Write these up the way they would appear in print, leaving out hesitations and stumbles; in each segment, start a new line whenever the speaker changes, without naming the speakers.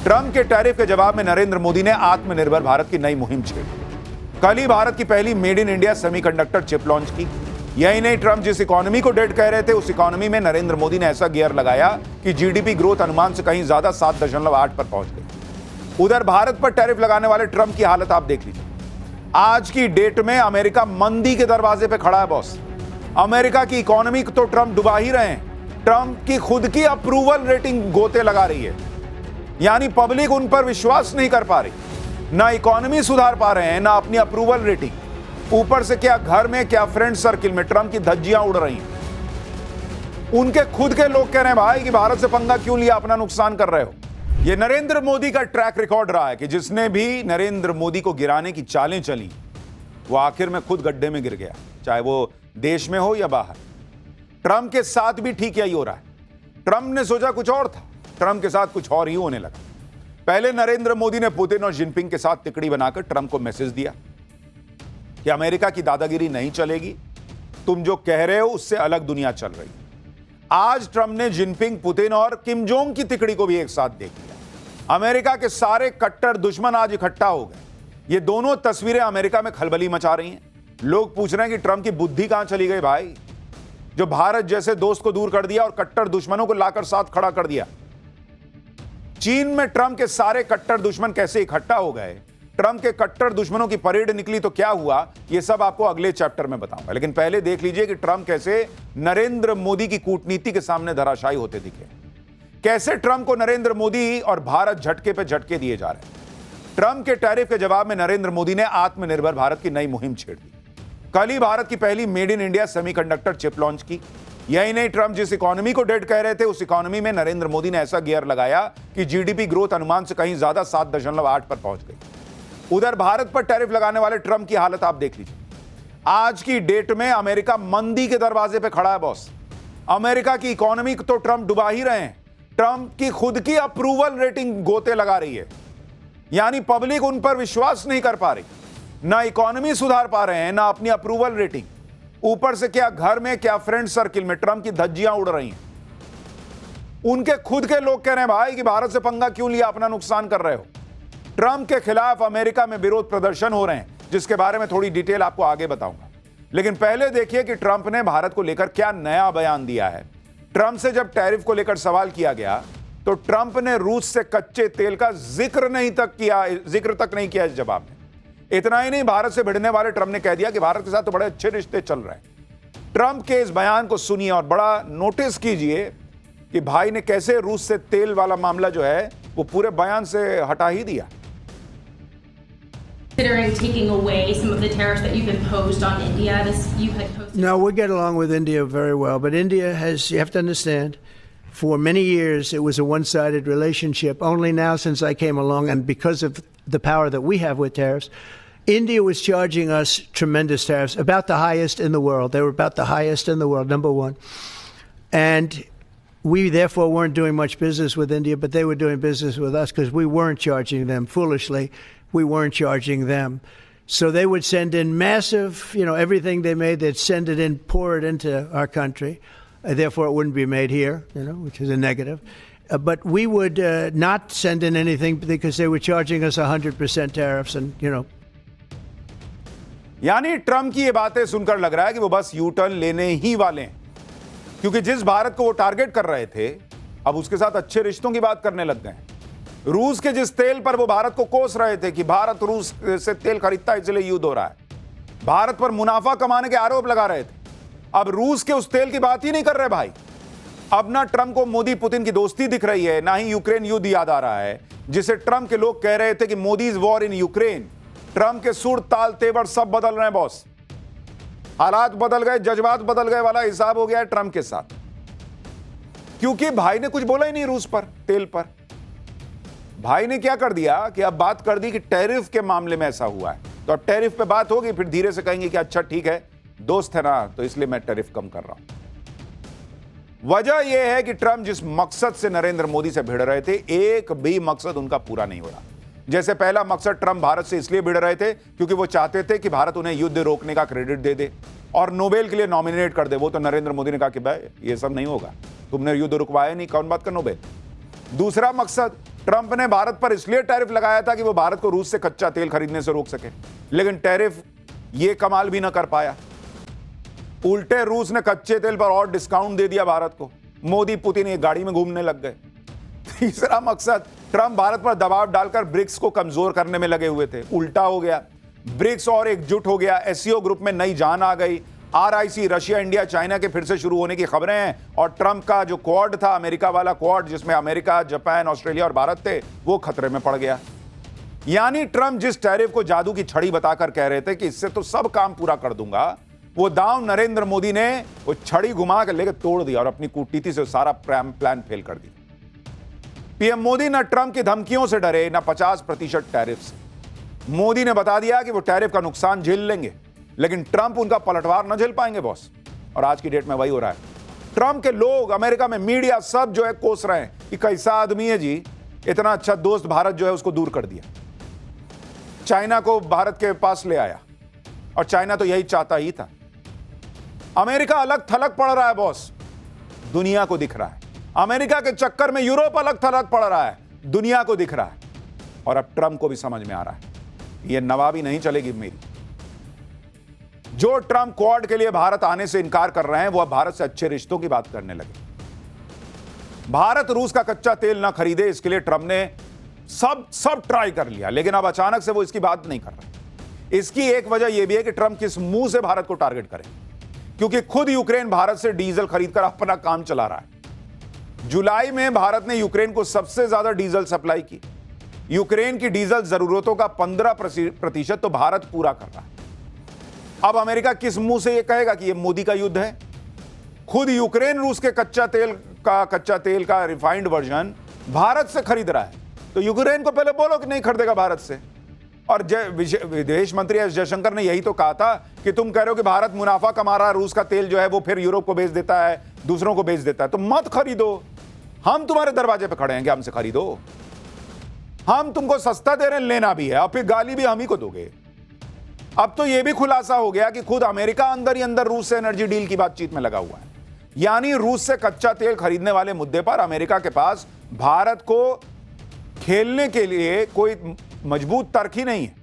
Trump के tariff के जवाब में नरेंद्र मोदी ने आत्मनिर्भर भारत की नई मुहिम छेड़ी। कल ही भारत की पहली made in India semiconductor chip launch की। यही नहीं, ट्रंप जिस इकोनॉमी को डेड कह रहे थे, उस इकोनॉमी में नरेंद्र मोदी ने ऐसा गियर लगाया कि जीडीपी ग्रोथ अनुमान से कहीं ज्यादा 7.8 पर पहुंच गई। उधर भारत पर टैरिफ लगाने वाले ट्रंप की हालत आप देख लीजिए। आज की डेट में अमेरिका मंदी के दरवाजे पे खड़ा है बॉस। अमेरिका की इकोनॉमी को तो ट्रंप डुबा ही रहे हैं। ट्रंप की खुद की अप्रूवल रेटिंग गोते लगा रही है, यानी पब्लिक उन पर विश्वास नहीं कर पा रही। ना इकोनॉमी सुधार पा रहे हैं, ना अपनी अप्रूवल रेटिंग। ऊपर से क्या घर में, क्या फ्रेंड सर्किल में ट्रंप की धज्जियां उड़ रही हैं। उनके खुद के लोग कह रहे हैं भाई कि भारत से पंगा क्यों लिया, अपना नुकसान कर रहे हो। यह नरेंद्र मोदी का ट्रैक रिकॉर्ड रहा है कि जिसने भी नरेंद्र मोदी को गिराने की चालें चली, वो आखिर में खुद गड्ढे में गिर गया, चाहे वो देश में हो या बाहर। ट्रंप के साथ भी ठीक यही हो रहा है। ट्रंप ने सोचा कुछ और था, ट्रंप के साथ कुछ और ही होने लगा। पहले नरेंद्र मोदी ने पुतिन और जिनपिंग के साथ तिकड़ी बनाकर ट्रंप को मैसेज दिया कि अमेरिका की दादागिरी नहीं चलेगी, तुम जो कह रहे हो उससे अलग दुनिया चल रही है। आज ट्रंप ने जिनपिंग, पुतिन और किम जोंग की तिकड़ी को भी एक साथ देख लिया। अमेरिका के सारे कट्टर दुश्मन आज इकट्ठा हो गए। ये दोनों तस्वीरें अमेरिका में खलबली मचा रही हैं। लोग पूछ रहे हैं कि ट्रंप की बुद्धि कहां चली गई भाई, जो भारत जैसे दोस्त को दूर कर दिया और कट्टर दुश्मनों को लाकर साथ खड़ा कर दिया। चीन में ट्रंप के सारे कट्टर दुश्मन कैसे इकट्ठा हो गए, ट्रंप के कट्टर दुश्मनों की परेड निकली तो क्या हुआ, यह सब आपको अगले चैप्टर में बताऊंगा। लेकिन पहले देख लीजिए कि ट्रंप कैसे नरेंद्र मोदी की कूटनीति के सामने धराशायी होते दिखे। कैसे ट्रंप को नरेंद्र मोदी और भारत झटके पे झटके दिए जा रहे हैं। ट्रंप के टैरिफ के जवाब में नरेंद्र मोदी ने आत्मनिर्भर भारत की नई मुहिम छेड़ दी। कल ही भारत की पहली made in India semiconductor chip launch की। यही नहीं, ट्रंप जिस इकोनॉमी को डेड कह रहे थे, उस इकोनॉमी में नरेंद्र मोदी ने ऐसा गियर लगाया कि जीडीपी ग्रोथ अनुमान से कहीं ज्यादा 7.8 पर पहुंच गई। उधर भारत पर टैरिफ लगाने वाले ट्रंप की हालत आप देख लीजिए। आज की डेट में अमेरिका मंदी के दरवाजे पे खड़ा है बॉस। अमेरिका की इकोनॉमी को तो ट्रंप डुबा ही रहे हैं। ट्रंप की खुद की अप्रूवल रेटिंग गोते लगा रही है, यानी पब्लिक उन पर विश्वास नहीं कर पा रही। ना इकोनॉमी सुधार पा रहे हैं, ना अपनी अप्रूवल रेटिंग। ऊपर से क्या घर में, क्या फ्रेंड सर्किल में ट्रंप की धज्जियां उड़ रही हैं। उनके खुद के लोग कह रहे हैं भाई कि भारत से पंगा क्यों लिया, अपना नुकसान कर रहे हो। ट्रंप के खिलाफ अमेरिका में विरोध प्रदर्शन हो रहे हैं, जिसके बारे में थोड़ी डिटेल आपको आगे बताऊंगा। लेकिन पहले देखिए कि ट्रंप ने भारत को लेकर क्या नया बयान दिया है। ट्रंप से जब टैरिफ को लेकर सवाल किया गया तो ट्रंप ने रूस से कच्चे तेल का जिक्र तक नहीं किया इस जवाब में। इतना ही नहीं, भारत से भिड़ने वाले ट्रंप ने कह दिया कि भारत के साथ तो बड़े अच्छे रिश्ते चल रहे हैं। ट्रंप के इस बयान को सुनिए और बड़ा नोटिस कीजिए कि भाई ने कैसे रूस से तेल वाला मामला जो है वो पूरे बयान से हटा ही दिया।
Considering taking away some of the tariffs that you've imposed on India, you had posted.
No, we get along with India very well, but India has, you have to understand, for many years it was a one-sided relationship. Only now, since I came along, and because of the power that we have with tariffs, India was charging us tremendous tariffs, about the highest in the world. They were about the highest in the world, number one. And we therefore weren't doing much business with India, but they were doing business with us because we weren't charging them. Foolishly, we weren't charging them. So they would send in massive, everything they made, they'd send it in, pour it into our country. Therefore, it wouldn't be made here, which is a negative. But we would not send in anything because they were charging us 100% tariffs and,
यानी Trump की ये बातें सुनकर लग रहा है कि वो बस यू टर्न लेने ही वाले हैं, क्योंकि जिस भारत को वो टारगेट कर रहे थे, अब उसके साथ अच्छे रिश्तों की बात करने लग गए। रूस के जिस तेल पर वो भारत को कोस रहे थे कि भारत रूस से तेल खरीदता है इसलिए युद्ध हो रहा है, भारत पर मुनाफा कमाने के आरोप लगा रहे थे, अब रूस के उस तेल की बात ही नहीं कर रहे भाई। अब ना ट्रंप को मोदी पुतिन की दोस्ती दिख रही है, ना ही यूक्रेन युद्ध याद आ रहा है, जिसे ट्रंप के लोग कह रहे थे कि Modi's war in Ukraine. Trump के सुर, ताल, तेवर सब बदल रहे हैं बॉस। हालात बदल गए, जज्बात बदल गए वाला हिसाब हो गया है ट्रंप के साथ, क्योंकि भाई ने कुछ बोला ही नहीं रूस पर, तेल पर। भाई ने क्या कर दिया कि अब बात कर दी कि टैरिफ के मामले में ऐसा हुआ है, तो अब टैरिफ पे बात होगी, फिर धीरे से कहेंगे कि अच्छा ठीक है, दोस्त है ना, तो इसलिए मैं टैरिफ कम कर रहा हूं। वजह यह है कि ट्रंप जिस मकसद से नरेंद्र मोदी से भिड़ रहे थे, एक भी मकसद उनका पूरा नहीं हो रहा। जैसे पहला मकसद, ट्रंप भारत से इसलिए भिड़ रहे थे क्योंकि वो चाहते थे कि भारत उन्हें युद्ध रोकने का क्रेडिट दे दे और नोबेल के लिए नॉमिनेट कर दे। वो तो नरेंद्र मोदी ने कहा कि भाई ये सब नहीं होगा, तुमने युद्ध रुकवाया नहीं, कौन बात का नोबेल। दूसरा मकसद, ट्रंप ने भारत पर इसलिए टैरिफ लगाया था कि वो भारत को रूस से कच्चा तेल खरीदने से रोक सके, लेकिन टैरिफ ये कमाल भी ना कर पाया। उल्टे रूस ने कच्चे तेल पर और डिस्काउंट दे दिया भारत को। मोदी पुतिन एक गाड़ी में घूमने लग गए। तीसरा मकसद, ट्रंप भारत पर दबाव डालकर ब्रिक्स को कमजोर करने में लगे हुए थे। उल्टा हो गया, ब्रिक्स और एकजुट हो गया। एससीओ ग्रुप में नई जान आ गई। आरआईसी, रशिया, इंडिया, चाइना के फिर से शुरू होने की खबरें हैं। और ट्रंप का जो क्वाड था, अमेरिका वाला क्वाड, जिसमें अमेरिका, जापान, ऑस्ट्रेलिया और भारत थे, वो खतरे में पड़ गया। यानी ट्रंप जिस टैरिफ को जादू की छड़ी बताकर कह रहे थे कि इससे तो सब काम पूरा कर दूंगा, वो दांव नरेंद्र मोदी ने वो छड़ी घुमा कर लेकर तोड़ दिया और अपनी कूटनीति से सारा प्लान फेल कर दिया। पीएम मोदी न ट्रंप की धमकियों से डरे, न 50% टैरिफ से। मोदी ने बता दिया कि वो टैरिफ का नुकसान झेल लेंगे, लेकिन ट्रंप उनका पलटवार न झेल पाएंगे बॉस। और आज की डेट में वही हो रहा है। ट्रंप के लोग, अमेरिका में मीडिया, सब जो है कोस रहे हैं कि कैसा आदमी है जी, इतना अच्छा दोस्त भारत जो है उसको दूर कर दिया, चाइना को भारत के पास ले आया, और चाइना तो यही चाहता ही था। अमेरिका अलग थलग पड़ रहा है बॉस, दुनिया को दिख रहा है। अमेरिका के चक्कर में यूरोप अलग थलग पड़ रहा है, दुनिया को दिख रहा है। और अब ट्रंप को भी समझ में आ रहा है ये नवाबी नहीं चलेगी मेरी। जो ट्रंप क्वाड के लिए भारत आने से इनकार कर रहे हैं, वो अब भारत से अच्छे रिश्तों की बात करने लगे। भारत रूस का कच्चा तेल ना खरीदे, इसके लिए ट्रंप ने सब ट्राई कर लिया, लेकिन अब अचानक से वो इसकी बात नहीं कर रहे। इसकी एक वजह यह भी है कि ट्रंप किस मुंह से भारत को टारगेट करे, क्योंकि खुद यूक्रेन भारत से डीजल खरीदकर अपना काम चला रहा है। जुलाई में भारत ने यूक्रेन को सबसे ज्यादा डीजल सप्लाई की। यूक्रेन की डीजल जरूरतों का 15% तो भारत पूरा कर रहा है। अब अमेरिका किस मुंह से यह कहेगा कि यह मोदी का युद्ध है? खुद यूक्रेन रूस के कच्चा तेल का रिफाइंड वर्जन भारत से खरीद रहा है, तो यूक्रेन को पहले बोलो कि नहीं खरीदेगा भारत से। और विदेश मंत्री एस जयशंकर ने यही तो कहा था कि तुम कह रहे हो कि भारत मुनाफा कमा रहा है, रूस का तेल जो है वो फिर यूरोप को बेच देता है, दूसरों को बेच देता है, तो मत खरीदो। हम तुम्हारे दरवाजे पे खड़े हैं कि हमसे खरीदो, हम तुमको सस्ता दे रहे हैं, लेना भी है, और फिर गाली भी हम ही को दोगे। अब तो यह भी खुलासा हो गया कि खुद अमेरिका अंदर ही अंदर रूस से एनर्जी डील की बातचीत में लगा हुआ है। यानी रूस से कच्चा तेल खरीदने वाले मुद्दे पर अमेरिका के पास भारत को खेलने के लिए कोई मजबूत तर्क ही नहीं है।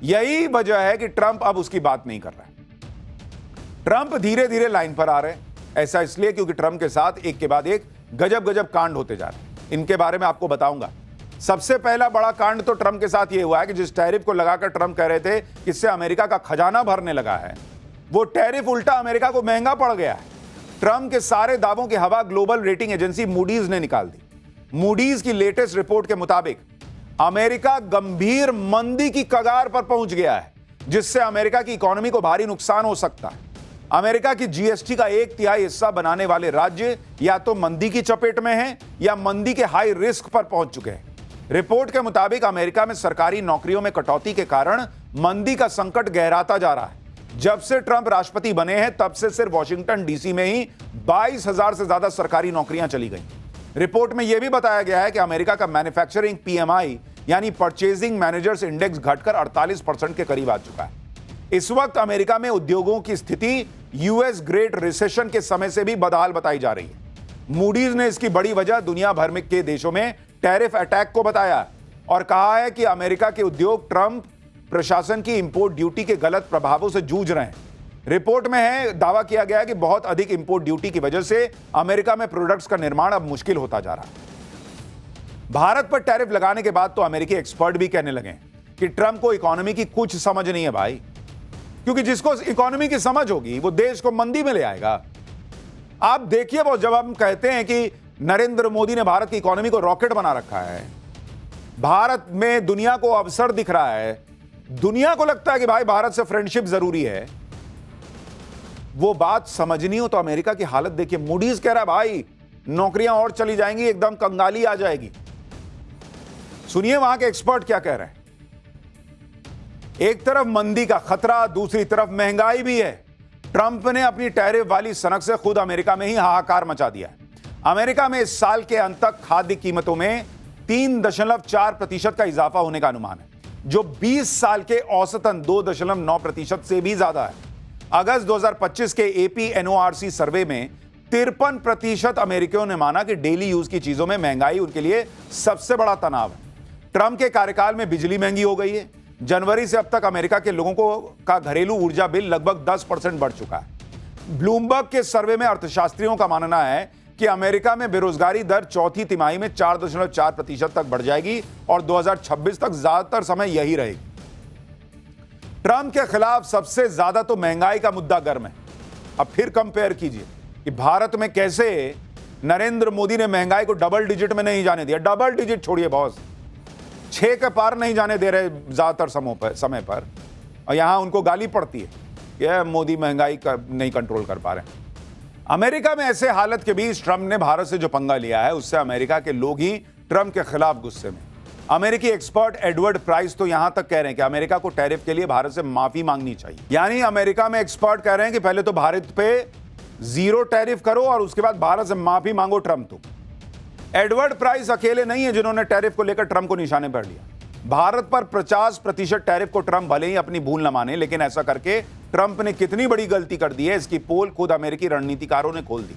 यही वजह है कि ट्रंप अब उसकी बात नहीं कर रहा है। ट्रंप धीरे धीरे लाइन पर आ रहे हैं। ऐसा इसलिए क्योंकि ट्रंप के साथ एक के बाद एक गजब गजब कांड होते जा रहे हैं। इनके बारे में आपको बताऊंगा। सबसे पहला बड़ा कांड तो ट्रंप के साथ यह हुआ है कि जिस टैरिफ को लगाकर ट्रंप कह रहे थे कि इससे अमेरिका का खजाना भरने लगा है, वो टैरिफ उल्टा अमेरिका को महंगा पड़ गया है। ट्रंप के सारे दावों की हवा ग्लोबल रेटिंग एजेंसी मूडीज ने निकाल दी। मूडीज की लेटेस्ट रिपोर्ट के मुताबिक अमेरिका गंभीर मंदी की कगार पर पहुंच गया है, जिससे अमेरिका की इकोनॉमी को भारी नुकसान हो सकता है। अमेरिका की जीएसटी का 1/3 हिस्सा बनाने वाले राज्य या तो मंदी की चपेट में हैं या मंदी के हाई रिस्क पर पहुंच चुके हैं। रिपोर्ट के मुताबिक अमेरिका में सरकारी नौकरियों में कटौती के कारण मंदी का संकट गहराता जा रहा है। जब से ट्रंप राष्ट्रपति बने हैं, तब से सिर्फ वॉशिंगटन डीसी में ही 22,000 से ज्यादा सरकारी नौकरियां चली गई। रिपोर्ट में यह भी बताया गया है कि अमेरिका का मैन्युफैक्चरिंग पीएमआई यानी परचेजिंग मैनेजर्स इंडेक्स घटकर 48% के करीब आ चुका है। इस वक्त अमेरिका में उद्योगों की स्थिति यूएस ग्रेट रिसेशन के समय से भी बदहाल बताई जा रही है। मूडीज ने इसकी बड़ी वजह दुनिया भर में के देशों में टैरिफ अटैक को बताया और कहा है कि अमेरिका के उद्योग ट्रंप प्रशासन की इंपोर्ट ड्यूटी के गलत प्रभावों से जूझ रहे हैं। रिपोर्ट में है दावा किया गया है कि बहुत अधिक इंपोर्ट ड्यूटी की वजह से अमेरिका में प्रोडक्ट्स का निर्माण अब मुश्किल होता जा रहा है। भारत पर टैरिफ लगाने के बाद तो अमेरिकी एक्सपर्ट भी कहने लगे कि ट्रंप को इकोनॉमी की कुछ समझ नहीं है भाई, क्योंकि जिसको इकोनॉमी की समझ होगी वो देश को मंदी में ले आएगा। आप देखिए, वो जब हम कहते हैं कि नरेंद्र मोदी ने भारत की इकोनॉमी को रॉकेट बना रखा है, भारत में दुनिया को अवसर दिख रहा है, दुनिया को लगता है कि भाई भारत से फ्रेंडशिप जरूरी है, वो बात समझनी हो तो अमेरिका की हालत देखिए। मूडीज कह रहा है भाई नौकरियां और चली जाएंगी, एकदम कंगाली आ जाएगी। सुनिए वहां के एक्सपर्ट क्या कह रहे हैं। एक तरफ मंदी का खतरा, दूसरी तरफ महंगाई भी है। ट्रंप ने अपनी टैरिफ वाली सनक से खुद अमेरिका में ही हाहाकार मचा दिया है। अमेरिका में इस साल के अंत तक खाद्य कीमतों में 3.4% का इजाफा होने का अनुमान है, जो 20 साल के औसतन 2.9% से भी ज्यादा है। अगस्त 2025 के एपी एनओआरसी सर्वे में 53% अमेरिकियों ने माना कि डेली यूज की चीजों में महंगाई उनके लिए सबसे बड़ा तनाव है। ट्रंप के कार्यकाल में बिजली महंगी हो गई है। जनवरी से अब तक अमेरिका के लोगों का घरेलू ऊर्जा बिल लगभग 10% बढ़ चुका है। ब्लूमबर्ग के सर्वे में अर्थशास्त्रियों का मानना है कि अमेरिका में बेरोजगारी दर चौथी तिमाही में 4.4% तक बढ़ जाएगी और 2026 तक ज्यादातर समय यही रहेगी। ट्रंप के खिलाफ सबसे ज्यादा तो महंगाई का मुद्दा गर्म है। अब फिर कंपेयर कीजिए कि भारत में कैसे नरेंद्र मोदी ने महंगाई को डबल डिजिट में नहीं जाने दिया। डबल डिजिट छोड़िए बॉस, 6 के पार नहीं जाने दे रहे ज्यादातर समय पर, और यहां उनको गाली पड़ती है कि मोदी महंगाई का नहीं कंट्रोल कर पा रहे हैं। अमेरिका में ऐसे हालत के बीच ट्रंप ने भारत से जो पंगा लिया है उससे अमेरिका के लोग ही ट्रंप के खिलाफ गुस्से में। अमेरिकी एक्सपर्ट एडवर्ड प्राइस तो यहां तक कह रहे हैं कि अमेरिका को टैरिफ के लिए भारत से माफी मांगनी चाहिए। यानी अमेरिका में एक्सपर्ट कह रहे हैं कि पहले तो भारत पे 0 टैरिफ करो और उसके बाद भारत से माफी मांगो ट्रंप। तो एडवर्ड प्राइस अकेले नहीं है जिन्होंने टैरिफ को लेकर ट्रंप को निशाने पर लिया। भारत पर 50% टैरिफ को ट्रंप भले ही अपनी भूल न माने, लेकिन ऐसा करके ट्रंप ने कितनी बड़ी गलती कर दी है इसकी पोल खुद अमेरिकी रणनीतिकारों ने खोल दी।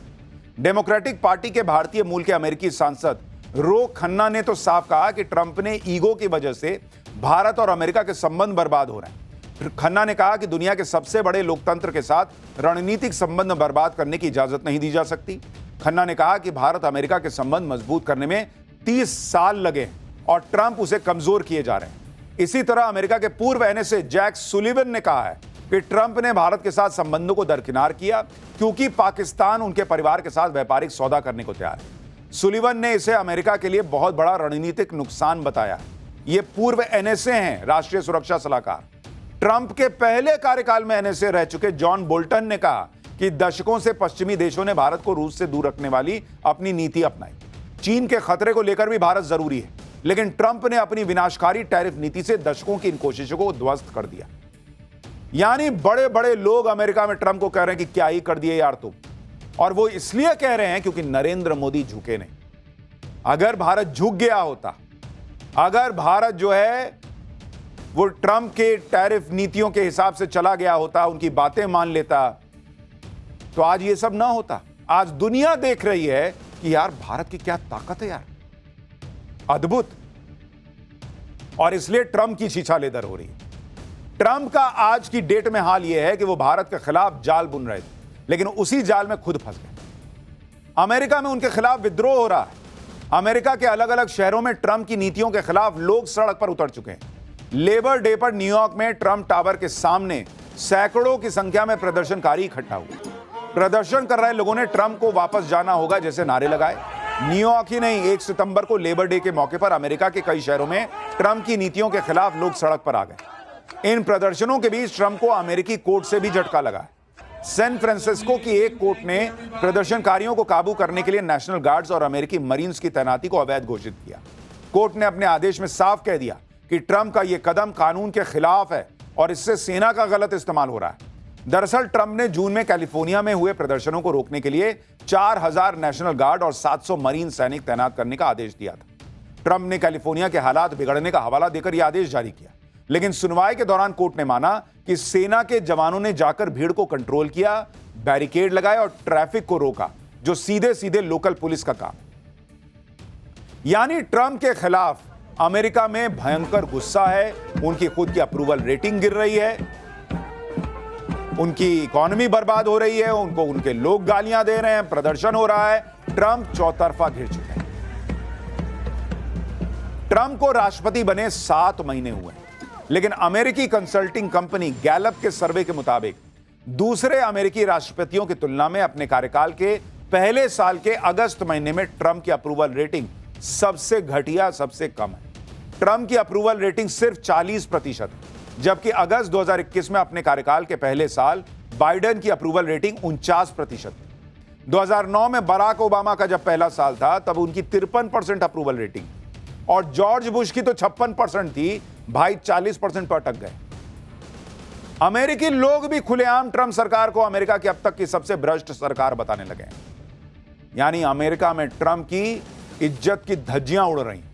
डेमोक्रेटिक पार्टी के भारतीय मूल के अमेरिकी सांसद रो खन्ना ने तो साफ कहा कि ट्रंप ने ईगो की वजह से भारत और अमेरिका के संबंध बर्बाद हो रहे हैं। खन्ना ने कहा कि दुनिया के सबसे बड़े लोकतंत्र के साथ रणनीतिक संबंध बर्बाद करने की इजाजत नहीं दी जा सकती। खन्ना ने कहा कि भारत अमेरिका के संबंध मजबूत करने में 30 साल लगे और ट्रंप उसे कमजोर किए जा रहे हैं। इसी तरह अमेरिका के पूर्व एनएसए जैक सुलिवन ने कहा है कि ट्रंप ने भारत के साथ संबंधों को दरकिनार किया क्योंकि पाकिस्तान उनके परिवार के साथ व्यापारिक सौदा करने को तैयार है। सुलिवन ने इसे अमेरिका के लिए बहुत बड़ा रणनीतिक नुकसान बताया। ये पूर्व एनएसए हैं, राष्ट्रीय सुरक्षा सलाहकार। ट्रंप के पहले कार्यकाल में एनएसए रह चुके जॉन बोल्टन ने कहा कि दशकों से पश्चिमी देशों ने भारत को रूस से दूर रखने वाली अपनी नीति अपनाई। चीन के खतरे को लेकर भी भारत जरूरी है, लेकिन ट्रंप ने अपनी विनाशकारी टैरिफ नीति से दशकों की इन कोशिशों को ध्वस्त कर दिया। यानी बड़े बड़े लोग अमेरिका में ट्रंप को कह रहे हैं कि क्या ही कर दिए यार तुम, और वो इसलिए कह रहे हैं क्योंकि नरेंद्र मोदी झुके नहीं। अगर भारत झुक गया होता, अगर भारत जो है वो ट्रंप के टैरिफ नीतियों के हिसाब से चला गया होता, उनकी बातें मान लेता, तो आज ये सब ना होता। आज दुनिया देख रही है कि यार भारत की क्या ताकत है यार, अद्भुत। और इसलिए ट्रंप की छीछालेदर हो रही है। ट्रंप का आज की डेट में हाल यह है कि वो भारत के खिलाफ जाल बुन रहे थे, लेकिन उसी जाल में खुद फंस गए। अमेरिका में उनके खिलाफ विद्रोह हो रहा है। अमेरिका के अलग अलग शहरों में ट्रंप की नीतियों के खिलाफ लोग सड़क पर उतर चुके हैं। लेबर डे पर न्यूयॉर्क में ट्रंप टावर के सामने सैकड़ों की संख्या में प्रदर्शनकारी इकट्ठा हुए। प्रदर्शन कर रहे लोगों ने ट्रंप को वापस जाना होगा जैसे नारे लगाए। न्यूयॉर्क ही नहीं, 1 सितंबर को लेबर डे के मौके पर अमेरिका के कई शहरों में ट्रंप की नीतियों के खिलाफ लोग सड़क पर आ गए। इन प्रदर्शनों के बीच ट्रंप को अमेरिकी कोर्ट से भी झटका लगा। सैन फ्रांसिस्को की एक कोर्ट ने प्रदर्शनकारियों को काबू करने के लिए नेशनल गार्ड्स और अमेरिकी मरीन्स की तैनाती को अवैध घोषित किया। कोर्ट ने अपने आदेश में साफ कह दिया कि ट्रंप का यह कदम कानून के खिलाफ है और इससे सेना का गलत इस्तेमाल हो रहा है। दरअसल ट्रंप ने जून में कैलिफोर्निया में हुए प्रदर्शनों को रोकने के लिए 4000 नेशनल गार्ड और 700 मरीन सैनिक तैनात करने का आदेश दिया था। ट्रंप ने कैलिफोर्निया के हालात बिगड़ने का हवाला देकर यह आदेश जारी किया, लेकिन सुनवाई के दौरान कोर्ट ने माना कि सेना के जवानों ने जाकर भीड़ को कंट्रोल किया, बैरिकेड लगाए और ट्रैफिक को रोका, जो सीधे सीधे लोकल पुलिस का काम। यानी ट्रंप के खिलाफ अमेरिका में भयंकर गुस्सा है, उनकी खुद की अप्रूवल रेटिंग गिर रही है, उनकी इकोनॉमी बर्बाद हो रही है, उनको उनके लोग गालियां दे रहे हैं, प्रदर्शन हो रहा है। ट्रंप चौतरफा घिर चुके हैं। ट्रंप को राष्ट्रपति बने 7 महीने हुए, लेकिन अमेरिकी कंसल्टिंग कंपनी गैलप के सर्वे के मुताबिक दूसरे अमेरिकी राष्ट्रपतियों की तुलना में अपने कार्यकाल के पहले साल के अगस्त महीने में ट्रंप की अप्रूवल रेटिंग सबसे घटिया, सबसे कम है। ट्रंप की अप्रूवल रेटिंग सिर्फ 40% है, जबकि अगस्त 2021 में अपने कार्यकाल के पहले साल बाइडेन की अप्रूवल रेटिंग 49% थी। 2009 में बराक ओबामा का जब पहला साल था तब उनकी 53% अप्रूवल रेटिंग, और जॉर्ज बुश की तो 56% थी। भाई 40% पर अटक गए। अमेरिकी लोग भी खुलेआम ट्रंप सरकार को अमेरिका की अब तक की सबसे भ्रष्ट सरकार बताने लगे हैं। यानी अमेरिका में ट्रंप की इज्जत की धज्जियां उड़ रही हैं।